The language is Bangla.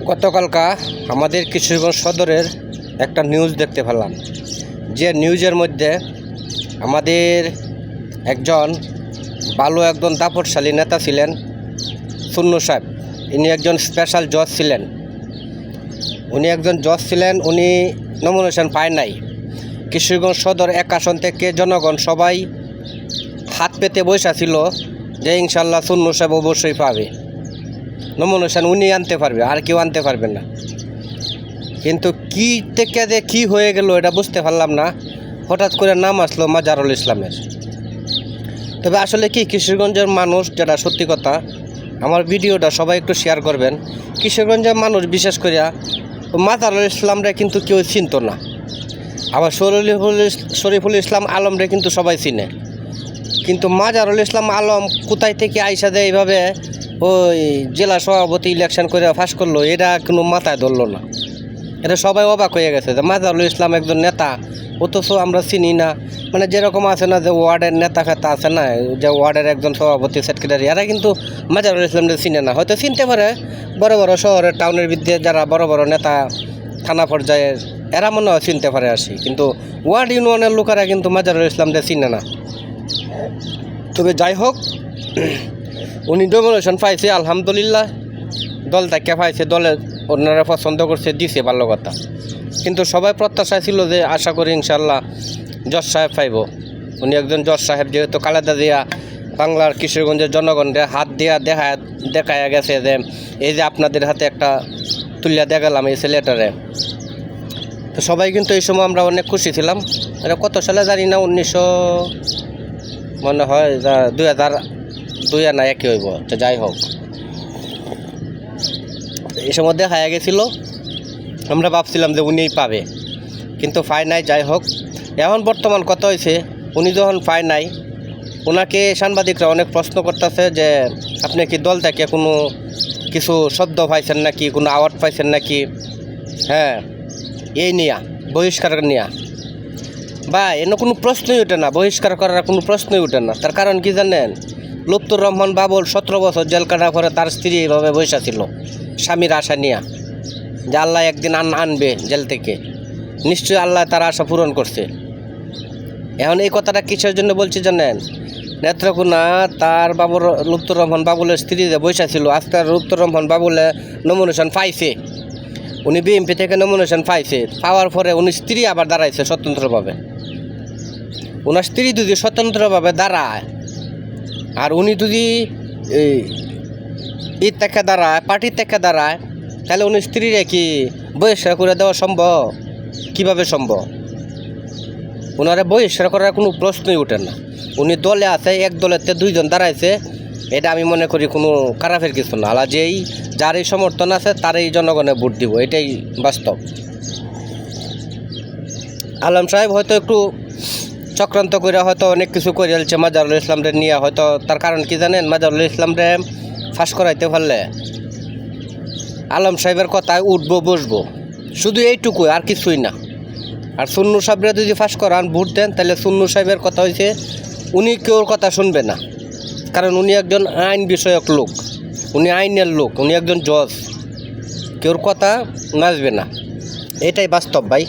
গতকালকা আমাদের কিশোরগঞ্জ সদরের একটা নিউজ দেখতে পেলাম, যে নিউজের মধ্যে আমাদের একজন ভালো একজন দাপটশালী নেতা ছিলেন সুন্নু সাহেব। ইনি একজন স্পেশাল জজ ছিলেন। উনি নমিনেশন পায় নাই। কিশোরগঞ্জ সদর এক আসন থেকে জনগণ সবাই হাত পেতে বসা ছিল যে ইনশাল্লাহ সুন্নু সাহেব অবশ্যই পাবে নমিনেশন, উনি আনতে পারবে, আর কেউ আনতে পারবে না। কিন্তু কী থেকে যে কী হয়ে গেল এটা বুঝতে পারলাম না। হঠাৎ করে নাম আসলো মাজারুল ইসলামের। তবে আসলে কি কিশোরগঞ্জের মানুষ, যেটা সত্যি কথা, আমার ভিডিওটা সবাই একটু শেয়ার করবেন। কিশোরগঞ্জের মানুষ বিশেষ করে মাজারুল ইসলামরা কিন্তু কেউ চিনত না। আবার শরীফুল ইসলাম আলমরে কিন্তু সবাই চিনে, কিন্তু মাজারুল ইসলাম আলম কোথায় থেকে আইসা দেয় এইভাবে ওই জেলা সভাপতি ইলেকশন করে ফাঁস করলো, এটা কোনো মাথায় ধরলো না। এটা সবাই অবাক হয়ে গেছে যে মাজারুল ইসলাম একজন নেতা, অথচ আমরা চিনি না। মানে যেরকম আছে না যে ওয়ার্ডের নেতা ফেতা আছে না, যে ওয়ার্ডের একজন সভাপতি সেক্রেটারি, এরা কিন্তু মাজারুল ইসলামদের চিনে না। হয়তো চিনতে পারে বড় বড় শহরের টাউনের ভিত্তিতে যারা বড় বড় নেতা, থানা পর্যায়ের, এরা মনে হয় চিনতে পারে আসি, কিন্তু ওয়ার্ড ইউনিয়নের লোকেরা কিন্তু মাজারুল ইসলামদের চিনে না। তবে যাই হোক, উনি নমিনেশন পাইছে, আলহামদুলিল্লাহ। দল থেকে পাইছে, দলের অন্যরা পছন্দ করছে, দিছে, ভালো কথা। কিন্তু সবাই প্রত্যাশা ছিল যে আশা করি ইনশাল্লাহ জজ সাহেব পাইব। উনি একজন জজ সাহেব, যেহেতু খালেদা জিয়া বাংলার কিশোরগঞ্জের জনগণকে হাত দিয়া দেখায়া গেছে যে এই যে আপনাদের হাতে একটা তুলিয়া দেখালাম এই ছেলেটারে। তো সবাই কিন্তু এই সময় আমরা অনেক খুশি ছিলাম। এটা কত সালে জানি না, 1900 মনে হয় 2002 না একই হইব। তো যাই হোক, এই সময় দেখা গেছিলো, আমরা ভাবছিলাম যে উনিই পাবে, কিন্তু পায় নাই। যাই হোক, এখন বর্তমান কথা হয়েছে, উনি যখন পায় নাই, ওনাকে সাংবাদিকরা অনেক প্রশ্ন করতেছে যে আপনি কি দল থেকে কোনো কিছু শব্দ পাইছেন নাকি, কোনো আওয়াজ পাইছেন নাকি, হ্যাঁ এই নিয়া বহিষ্কার নিয়া। বা এনে কোনো প্রশ্নই ওঠে না, বহিষ্কার করার কোনো প্রশ্নই ওঠে না। তার কারণ কি জানেন? লুৎফর রহমান বাবুল 17 বছর জেল কাটার পরে তার স্ত্রী এইভাবে বসা ছিল স্বামীর আশা নিয়া, যে আল্লাহ একদিন আনবে জেল থেকে। নিশ্চয়ই আল্লাহ তার আশা পূরণ করছে। এখন এই কথাটা কিসের জন্য বলছি জানেন? নেত্রকোনা তার বাবুর লুৎফর রহমান বাবুলের স্ত্রী যে বসা ছিল, আজকে লুৎফর রহমান বাবুলে নমিনেশন পাইছে। উনি বিএমপি থেকে নমিনেশন পাইছে, পাওয়ার পরে উনি স্ত্রী আবার দাঁড়াইছে স্বতন্ত্রভাবে। ওনার স্ত্রী যদি স্বতন্ত্রভাবে দাঁড়ায়, আর উনি যদি ঈদ থেকে দাঁড়ায়, পার্টির থেকে দাঁড়ায়, তাহলে উনি স্ত্রীরে কি বহিষ্কার করে দেওয়া সম্ভব? কিভাবে সম্ভব? ওনারা বহিষ্কার করার কোনো প্রশ্নই ওঠে না। উনি দলে আছে, এক দলেতে 2 জন দাঁড়াইছে, এটা আমি মনে করি কোনো খারাপের কিছু না। আর যেই যার এই সমর্থন আছে তারই জনগণে ভোট দিব, এটাই বাস্তব। আলম সাহেব হয়তো একটু চক্রান্ত করে হয়তো অনেক কিছু করে ফেলছে মাজারুল ইসলামরে নিয়ে। হয়তো তার কারণ কি জানেন? মাজারুল ইসলামরে ফাঁস করাইতে পারলে আলম সাহেবের কথায় উঠবো বসবো, শুধু এইটুকুই, আর কিছুই না। আর সুন্নু সাহেবরা যদি ফাঁস করান, ভোট দেন, তাহলে সুন্নু সাহেবের কথা হয়েছে উনি কেউর কথা শুনবে না। কারণ উনি একজন আইন বিষয়ক লোক, উনি আইনের লোক, উনি একজন জজ, কেউর কথা নাচবে না। এটাই বাস্তব ভাই।